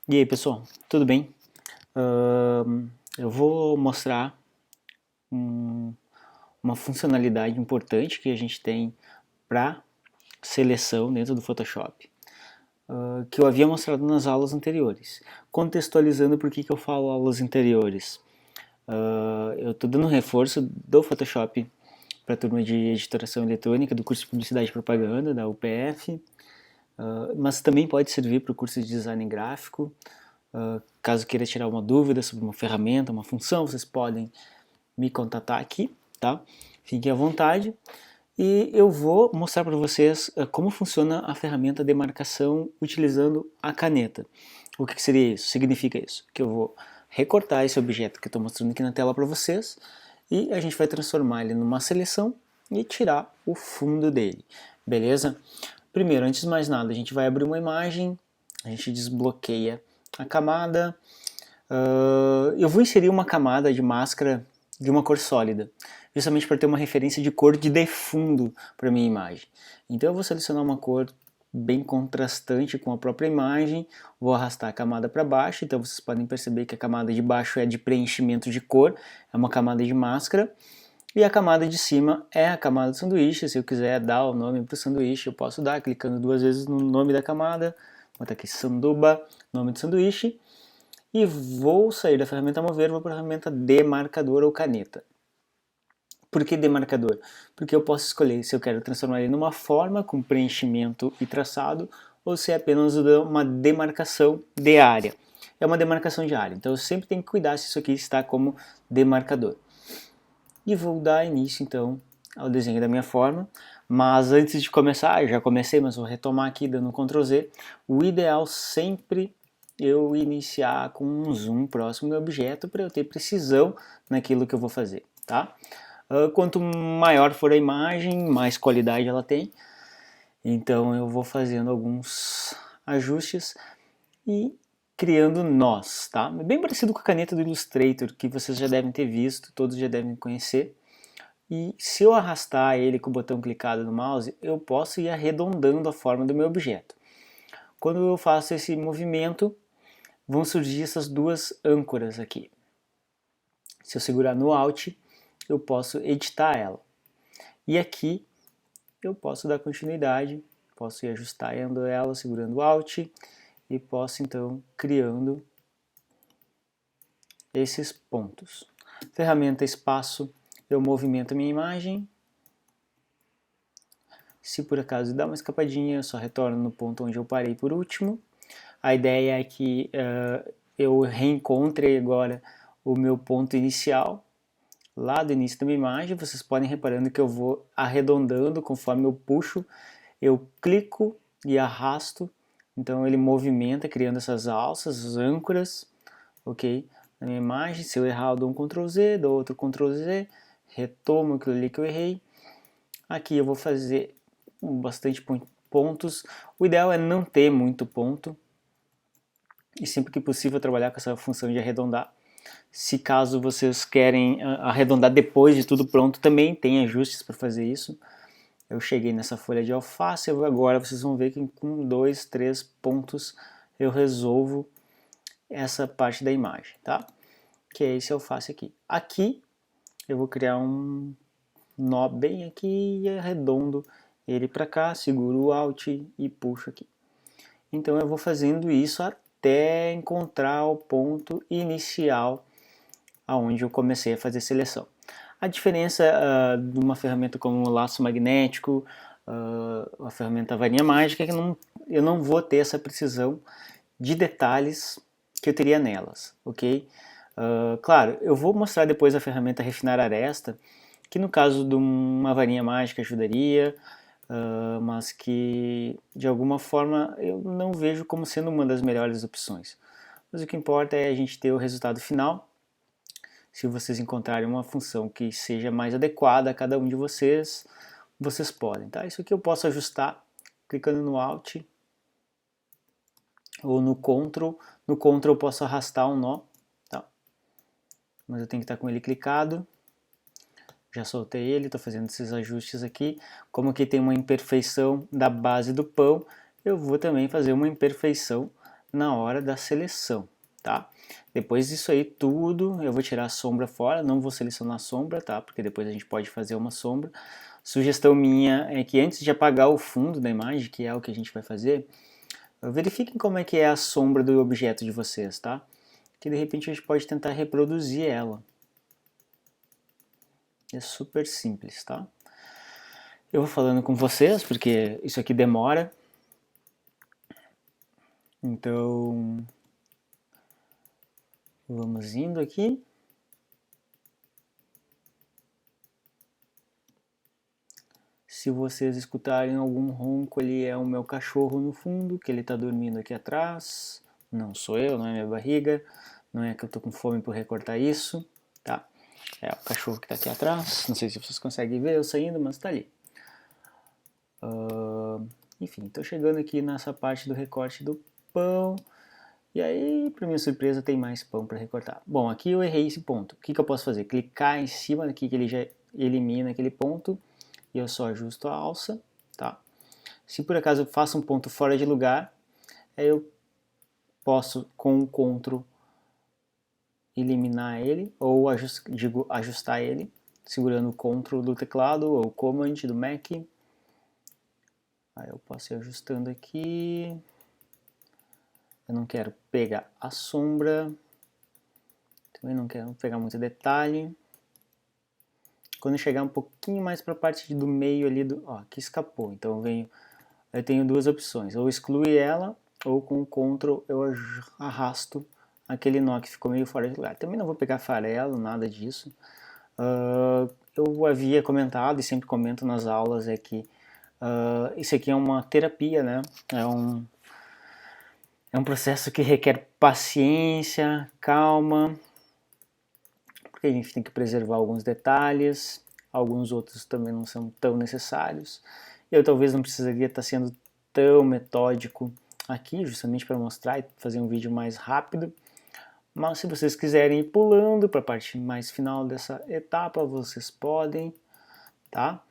E aí pessoal, tudo bem? Eu vou mostrar um- uma funcionalidade importante que a gente tem para seleção dentro do Photoshop, que eu havia mostrado nas aulas anteriores. Contextualizando por que eu falo aulas anteriores. Eu estou dando um reforço do Photoshop para a turma de editoração eletrônica do curso de Publicidade e Propaganda da UPF, mas também pode servir para o curso de Design Gráfico. Caso queira tirar uma dúvida sobre uma ferramenta, uma função, vocês podem me contatar aqui, tá? Fiquem à vontade. E eu vou mostrar para vocês como funciona a ferramenta de marcação utilizando a caneta. O que seria isso? Significa isso? Que eu vou recortar esse objeto que eu estou mostrando aqui na tela para vocês e a gente vai transformar ele numa seleção e tirar o fundo dele, beleza? Primeiro, antes de mais nada, a gente vai abrir uma imagem, a gente desbloqueia a camada. Eu vou inserir uma camada de máscara de uma cor sólida, justamente para ter uma referência de cor de fundo para minha imagem. Então eu vou selecionar uma cor bem contrastante com a própria imagem, vou arrastar a camada para baixo, então vocês podem perceber que a camada de baixo é de preenchimento de cor, é uma camada de máscara, e a camada de cima é a camada do sanduíche. Se eu quiser dar o nome para o sanduíche, eu posso dar clicando duas vezes no nome da camada, vou botar aqui sanduba, nome do sanduíche, e vou sair da ferramenta mover, vou para a ferramenta demarcador ou caneta. Por que demarcador? Porque eu posso escolher se eu quero transformar ele numa forma com preenchimento e traçado ou se é apenas uma demarcação de área. É uma demarcação de área, então eu sempre tenho que cuidar se isso aqui está como demarcador. E vou dar início então ao desenho da minha forma, mas antes de começar, já comecei, mas vou retomar aqui dando um Ctrl Z, o ideal sempre eu iniciar com um zoom próximo do objeto para eu ter precisão naquilo que eu vou fazer, tá? Quanto maior for a imagem, mais qualidade ela tem, então eu vou fazendo alguns ajustes e criando nós, tá? É bem parecido com a caneta do Illustrator, que vocês já devem ter visto, todos já devem conhecer. E se eu arrastar ele com o botão clicado no mouse, eu posso ir arredondando a forma do meu objeto. Quando eu faço esse movimento, vão surgir essas duas âncoras aqui. Se eu segurar no Alt, eu posso editar ela. E aqui eu posso dar continuidade, posso ir ajustando ela segurando o Alt e posso então criando esses pontos. Ferramenta espaço, eu movimento a minha imagem. Se por acaso dá uma escapadinha, eu só retorno no ponto onde eu parei por último. A ideia é que eu reencontre agora o meu ponto inicial, lá do início da minha imagem. Vocês podem ir reparando que eu vou arredondando conforme eu puxo, eu clico e arrasto, então ele movimenta criando essas alças, as âncoras, ok? Na minha imagem, se eu errar eu dou um Ctrl Z, dou outro Ctrl Z, retomo aquilo ali que eu errei. Aqui eu vou fazer bastante pontos. O ideal é não ter muito ponto e sempre que possível trabalhar com essa função de arredondar. Se caso vocês querem arredondar depois de tudo pronto, também tem ajustes para fazer isso. Eu cheguei nessa folha de alface, agora vocês vão ver que com 2, 3 pontos eu resolvo essa parte da imagem, tá? Que é esse alface aqui. Aqui eu vou criar um nó bem aqui e arredondo ele para cá, seguro o Alt e puxo aqui. Então eu vou fazendo isso até encontrar o ponto inicial aonde eu comecei a fazer seleção. A diferença de uma ferramenta como o laço magnético, a ferramenta varinha mágica, é que eu não vou ter essa precisão de detalhes que eu teria nelas, ok? Claro, eu vou mostrar depois a ferramenta refinar aresta, que no caso de uma varinha mágica ajudaria, mas que de alguma forma eu não vejo como sendo uma das melhores opções. Mas o que importa é a gente ter o resultado final. Se vocês encontrarem uma função que seja mais adequada a cada um de vocês, vocês podem, tá? Isso aqui eu posso ajustar clicando no Alt ou no Ctrl. No Ctrl eu posso arrastar um nó, tá? Mas eu tenho que estar com ele clicado. Já soltei ele, estou fazendo esses ajustes aqui. Como aqui tem uma imperfeição da base do pão, eu vou também fazer uma imperfeição na hora da seleção, tá? Depois disso aí tudo, eu vou tirar a sombra fora, não vou selecionar a sombra, tá? Porque depois a gente pode fazer uma sombra. Sugestão minha é que antes de apagar o fundo da imagem, que é o que a gente vai fazer, verifiquem como é que é a sombra do objeto de vocês, tá? Que de repente a gente pode tentar reproduzir ela. É super simples, tá? Eu vou falando com vocês, porque isso aqui demora. Então, vamos indo aqui. Se vocês escutarem algum ronco ali, é o meu cachorro no fundo, que ele tá dormindo aqui atrás. Não sou eu, não é minha barriga. Não é que eu tô com fome por recortar isso, tá? É o cachorro que tá aqui atrás. Não sei se vocês conseguem ver eu saindo, mas tá ali. Enfim, tô chegando aqui nessa parte do recorte do pão. E aí, para minha surpresa, tem mais pão para recortar. Bom, aqui eu errei esse ponto. O que eu posso fazer? Clicar em cima daqui que ele já elimina aquele ponto e eu só ajusto a alça, tá? Se por acaso eu faço um ponto fora de lugar, aí eu posso com o Ctrl eliminar ele ou ajustar ele, segurando o Ctrl do teclado ou o Command do Mac. Aí eu posso ir ajustando aqui. Eu não quero pegar a sombra. Também não quero pegar muito detalhe. Quando eu chegar um pouquinho mais para a parte do meio ali, aqui escapou. Então eu tenho duas opções. Ou exclui ela, ou com o Ctrl eu arrasto aquele nó que ficou meio fora de lugar. Também não vou pegar farelo, nada disso. Eu havia comentado e sempre comento nas aulas é que isso aqui é uma terapia, né? É um processo que requer paciência, calma, porque a gente tem que preservar alguns detalhes, alguns outros também não são tão necessários. Eu talvez não precisaria estar sendo tão metódico aqui, justamente para mostrar e fazer um vídeo mais rápido. Mas se vocês quiserem ir pulando para a parte mais final dessa etapa, vocês podem, tá?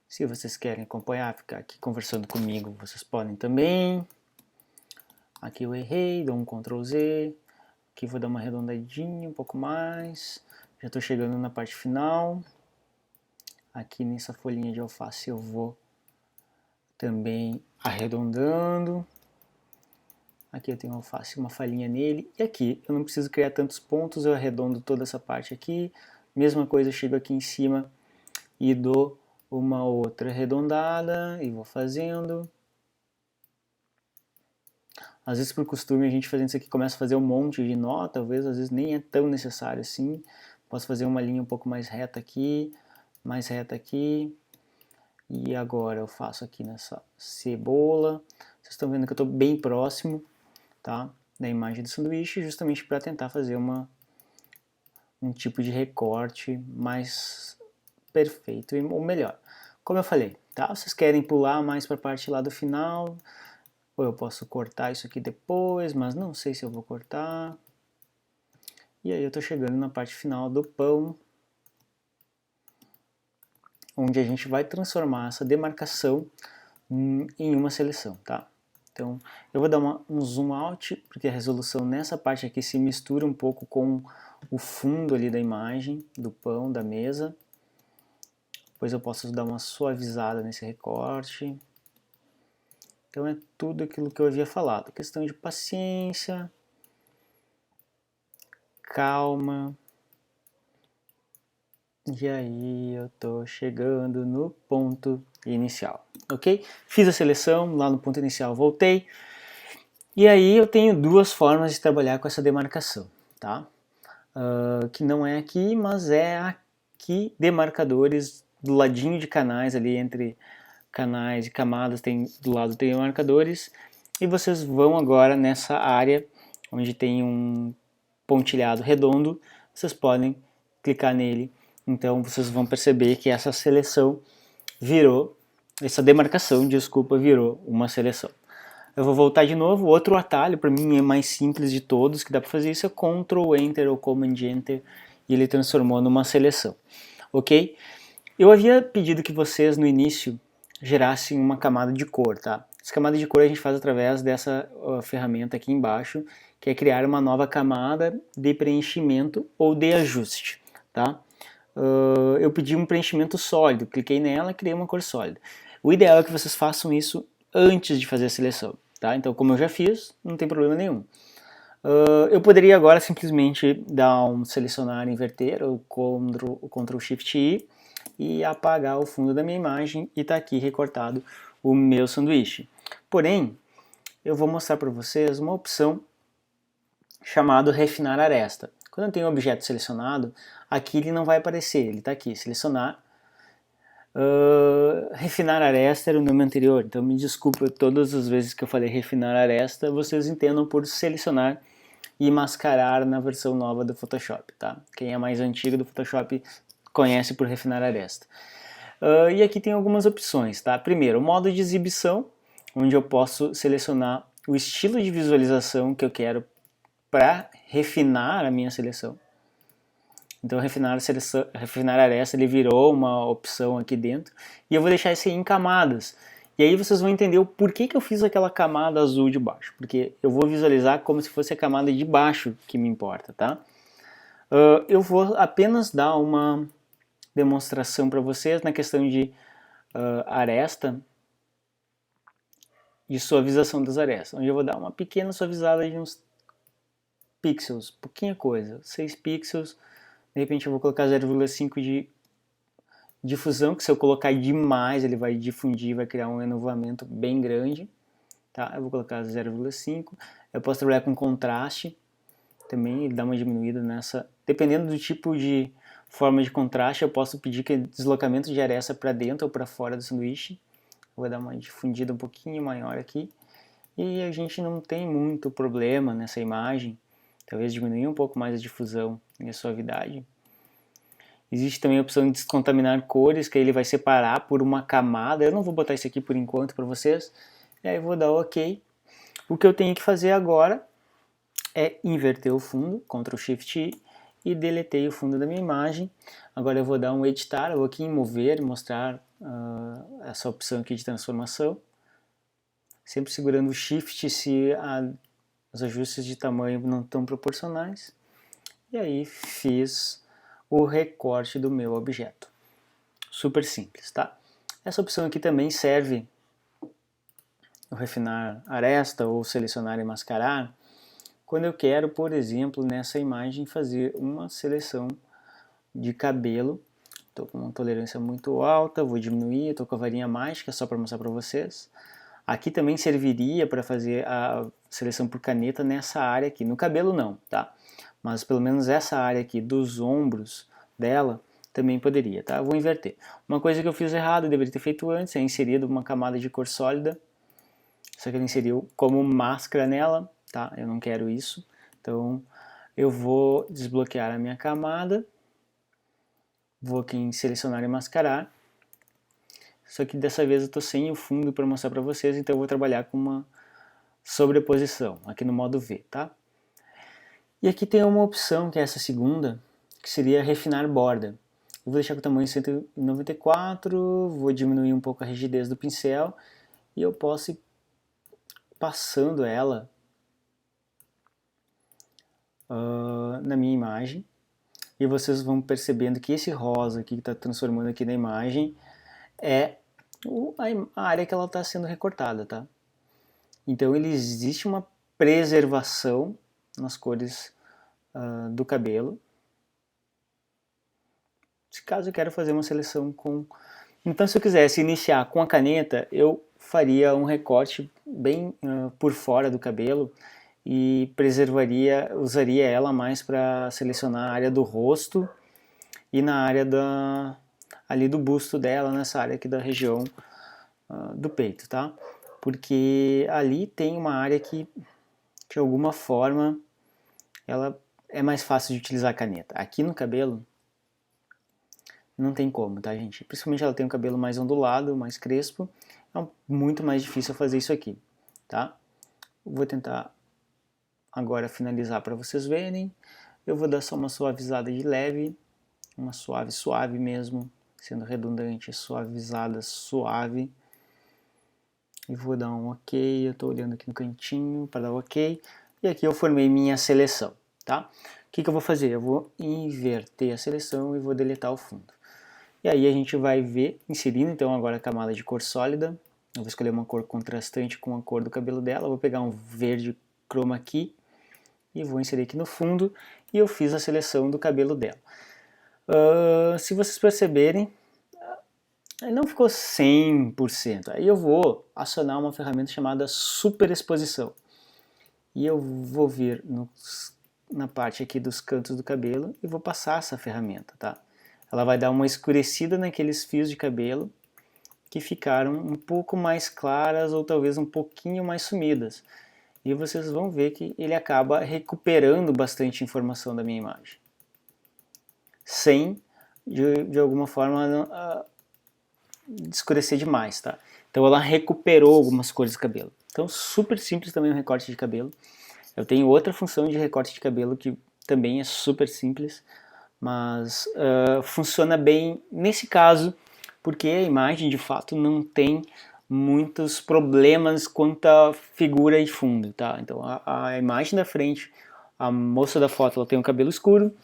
Se vocês querem acompanhar, ficar aqui conversando comigo, vocês podem também. Aqui eu errei, dou um Ctrl Z. Aqui vou dar uma arredondadinha, um pouco mais. Já estou chegando na parte final. Aqui nessa folhinha de alface eu vou também arredondando. Aqui eu tenho alface, uma falhinha nele. E aqui eu não preciso criar tantos pontos, eu arredondo toda essa parte aqui. Mesma coisa, eu chego aqui em cima e dou uma outra arredondada e vou fazendo. Às vezes por costume a gente fazendo isso aqui começa a fazer um monte de nó, talvez às vezes nem é tão necessário assim. Posso fazer uma linha um pouco mais reta aqui, mais reta aqui. E agora eu faço aqui nessa cebola. Vocês estão vendo que eu estou bem próximo, tá, da imagem do sanduíche, justamente para tentar fazer um tipo de recorte mais perfeito, ou melhor. Como eu falei, tá? Vocês querem pular mais para a parte lá do final, ou eu posso cortar isso aqui depois, mas não sei se eu vou cortar. E aí eu estou chegando na parte final do pão, onde a gente vai transformar essa demarcação em uma seleção, tá? Então eu vou dar um zoom out, porque a resolução nessa parte aqui se mistura um pouco com o fundo ali da imagem, do pão, da mesa. Depois eu posso dar uma suavizada nesse recorte. Então é tudo aquilo que eu havia falado. Questão de paciência, calma. E aí eu tô chegando no ponto inicial, ok? Fiz a seleção, lá no ponto inicial voltei. E aí eu tenho duas formas de trabalhar com essa demarcação, tá? Que não é aqui, mas é aqui, demarcadores do ladinho de canais ali, entre canais e camadas, do lado tem marcadores. E vocês vão agora nessa área, onde tem um pontilhado redondo, vocês podem clicar nele. Então vocês vão perceber que essa seleção virou, essa demarcação, desculpa, virou uma seleção. Eu vou voltar de novo, outro atalho, para mim é mais simples de todos, que dá para fazer isso, é Ctrl Enter ou Command Enter, e ele transformou numa seleção, ok? Eu havia pedido que vocês no início gerassem uma camada de cor, tá? Essa camada de cor a gente faz através dessa ferramenta aqui embaixo, que é criar uma nova camada de preenchimento ou de ajuste, tá? Eu pedi um preenchimento sólido, cliquei nela e criei uma cor sólida. O ideal é que vocês façam isso antes de fazer a seleção, tá? Então, como eu já fiz, não tem problema nenhum. Eu poderia agora simplesmente dar um selecionar, inverter, ou Ctrl Shift I, e apagar o fundo da minha imagem e está aqui recortado o meu sanduíche. Porém, eu vou mostrar para vocês uma opção chamada refinar aresta. Quando eu tenho um objeto selecionado, aqui ele não vai aparecer, ele está aqui, selecionar. Refinar aresta era o nome anterior, então me desculpa todas as vezes que eu falei refinar aresta, vocês entendam por selecionar e mascarar na versão nova do Photoshop, tá? Quem é mais antigo do Photoshop conhece por refinar aresta. E aqui tem algumas opções, tá? Primeiro, o modo de exibição, onde eu posso selecionar o estilo de visualização que eu quero para refinar a minha seleção. Então, refinar aresta, ele virou uma opção aqui dentro. E eu vou deixar isso aí em camadas. E aí vocês vão entender o porquê que eu fiz aquela camada azul de baixo. Porque eu vou visualizar como se fosse a camada de baixo que me importa, tá? Eu vou apenas dar uma demonstração para vocês na questão de aresta e suavização das arestas. Onde eu vou dar uma pequena suavizada de uns pixels, pouquinha coisa, 6 pixels. De repente eu vou colocar 0,5 de difusão, que se eu colocar demais ele vai difundir, vai criar um enovamento bem grande. Tá? Eu vou colocar 0,5. Eu posso trabalhar com contraste também, ele dá uma diminuída nessa. Dependendo do tipo de forma de contraste, eu posso pedir que deslocamento de aresta para dentro ou para fora do sanduíche. Eu vou dar uma difundida um pouquinho maior aqui. E a gente não tem muito problema nessa imagem. Talvez diminuir um pouco mais a difusão e a suavidade. Existe também a opção de descontaminar cores, que ele vai separar por uma camada. Eu não vou botar isso aqui por enquanto para vocês. E aí eu vou dar OK. O que eu tenho que fazer agora é inverter o fundo, Ctrl Shift I, e deletei o fundo da minha imagem. Agora eu vou dar um editar, eu vou aqui em mover, mostrar essa opção aqui de transformação. Sempre segurando o Shift se os ajustes de tamanho não estão proporcionais. E aí fiz o recorte do meu objeto. Super simples, tá? Essa opção aqui também serve o refinar aresta ou selecionar e mascarar quando eu quero, por exemplo, nessa imagem fazer uma seleção de cabelo. Estou com uma tolerância muito alta, vou diminuir, estou com a varinha mágica só para mostrar para vocês. Aqui também serviria para fazer a seleção por caneta nessa área aqui. No cabelo não, tá? Mas pelo menos essa área aqui dos ombros dela também poderia, tá? Eu vou inverter. Uma coisa que eu fiz errado, eu deveria ter feito antes, é inserido uma camada de cor sólida. Só que ele inseriu como máscara nela, tá? Eu não quero isso. Então eu vou desbloquear a minha camada. Vou aqui em selecionar e mascarar. Só que dessa vez eu estou sem o fundo para mostrar para vocês, então eu vou trabalhar com uma sobreposição, aqui no modo V, tá? E aqui tem uma opção, que é essa segunda, que seria refinar borda. Eu vou deixar com o tamanho 194, vou diminuir um pouco a rigidez do pincel, e eu posso ir passando ela na minha imagem. E vocês vão percebendo que esse rosa aqui que está transformando aqui na imagem é a área que ela está sendo recortada, tá? Então existe uma preservação nas cores do cabelo. Se caso eu quero fazer uma seleção com... Então se eu quisesse iniciar com a caneta, eu faria um recorte bem por fora do cabelo e usaria ela mais para selecionar a área do rosto e na área ali do busto dela, nessa área aqui da região do peito, tá? Porque ali tem uma área que, de alguma forma, ela é mais fácil de utilizar a caneta. Aqui no cabelo, não tem como, tá, gente? Principalmente ela tem um cabelo mais ondulado, mais crespo, é muito mais difícil fazer isso aqui, tá? Vou tentar agora finalizar para vocês verem. Eu vou dar só uma suavizada de leve, uma suave mesmo, sendo redundante, suavizada, suave. e vou dar um ok. Eu estou olhando aqui no cantinho para dar ok, e aqui eu formei minha seleção, tá? O que eu vou fazer? Eu vou inverter a seleção e vou deletar o fundo. E aí a gente vai ver, inserindo então agora a camada de cor sólida. Eu vou escolher uma cor contrastante com a cor do cabelo dela. Eu vou pegar um verde chroma key e vou inserir aqui no fundo, e eu fiz a seleção do cabelo dela. Se vocês perceberem, não ficou 100%. Aí eu vou acionar uma ferramenta chamada superexposição. E eu vou vir na parte aqui dos cantos do cabelo e vou passar essa ferramenta, tá? Ela vai dar uma escurecida naqueles fios de cabelo que ficaram um pouco mais claras ou talvez um pouquinho mais sumidas. E vocês vão ver que ele acaba recuperando bastante informação da minha imagem, sem de alguma forma escurecer demais, tá? Então ela recuperou algumas cores do cabelo. Então super simples também o recorte de cabelo. Eu tenho outra função de recorte de cabelo que também é super simples, mas funciona bem nesse caso, porque a imagem de fato não tem muitos problemas quanto à figura e fundo, tá? Então a imagem da frente, a moça da foto ela tem um cabelo escuro,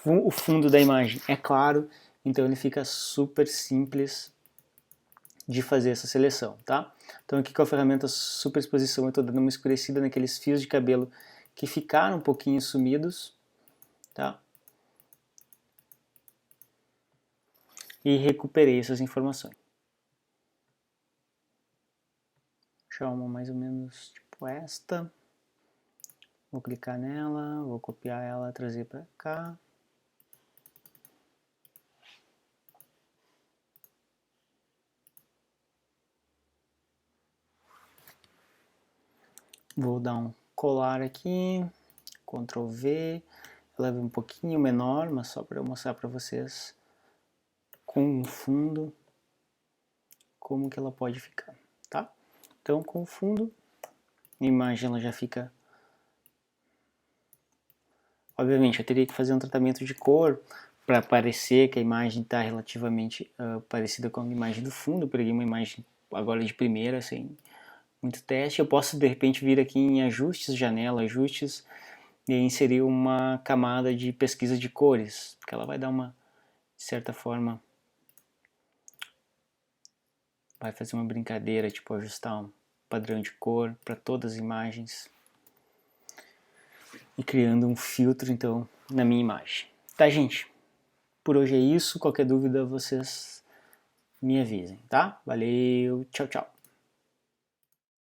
o fundo da imagem é claro, então ele fica super simples de fazer essa seleção, tá? Então aqui com a ferramenta superexposição eu estou dando uma escurecida naqueles fios de cabelo que ficaram um pouquinho sumidos, tá? E recuperei essas informações. Deixar uma mais ou menos tipo esta. Vou clicar nela, vou copiar ela, trazer para cá. Vou dar um colar aqui, Ctrl V, ela é um pouquinho menor, mas só para eu mostrar para vocês com o fundo como que ela pode ficar, tá? Então com o fundo, a imagem ela já fica... Obviamente eu teria que fazer um tratamento de cor para parecer que a imagem está relativamente parecida com a imagem do fundo. Eu peguei uma imagem agora de primeira, sem muito teste. Eu posso de repente vir aqui em ajustes, janela, ajustes, e inserir uma camada de pesquisa de cores, que ela vai dar uma, de certa forma, vai fazer uma brincadeira, tipo ajustar um padrão de cor para todas as imagens e criando um filtro então na minha imagem. Tá, gente? Por hoje é isso. Qualquer dúvida vocês me avisem, tá? Valeu, tchau, tchau.